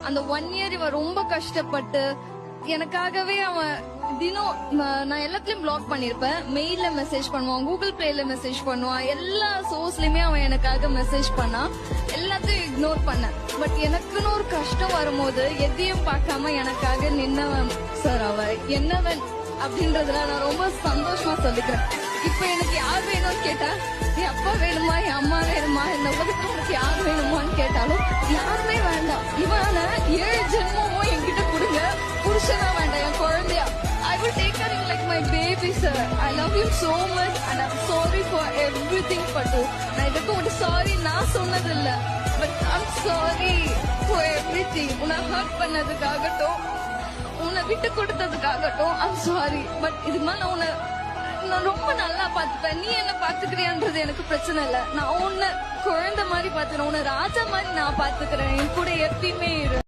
அந்த 1 இயர் இவன் ரொம்ப கஷ்டப்பட்டு எனக்காகவே அவன் தினம் நான் எல்லாத்துலயும் பிளாக் பண்ணிருப்பேன். மெயில்ல மெசேஜ் பண்ணுவான், கூகுள் பிளேல மெசேஜ் பண்ணுவான், எல்லா சோர்ஸ்லயுமே அவன் எனக்காக மெசேஜ் பண்ணான். எல்லாத்தையும் இக்னோர் பண்ணேன். பட் எனக்குன்னு ஒரு கஷ்டம் வரும்போது எதையும் பார்க்காம எனக்காக நின்னவன் சார். அவ என்னவன் அப்படின்றதுல நான் ரொம்ப சந்தோஷமா சொல்லிக்கிறேன். இப்ப எனக்கு யார் வேணும்னு கேட்டா, என் அப்பா வேணுமா, என் அம்மா வேணுமா, இந்த உலகத்துல எனக்கு யார் வேணுமான்னு கேட்டாலும் யாருமே வேண்டாம். இவன 7 ஜென்மமும் என்கிட்ட கொடுங்க, புருஷனா வேண்டாம், என் குழந்தையா. I will take her in like my baby, sir. I love you so much and I'm sorry for everything, Patu. நான் இதுக்கு ஒரு சாரி நான் சொன்னது இல்ல, but I'm sorry for everything. உன்னை ஹர்ட் பண்ணதுக்காகட்டும், உன்னை விட்டு கொடுத்ததுக்காகட்டும் I'm sorry. பட் இது மேல நான் ரொம்ப நல்லா பாத்துப்பேன். நீ என்ன பாத்துக்கிறியான்றது எனக்கு பிரச்சனை இல்ல. நான் உன்னை குழந்தை மாதிரி பாத்துக்கிறேன், உன்னை ராஜா மாதிரி நான் பாத்துக்கிறேன். என் கூட எப்பயுமே இரு.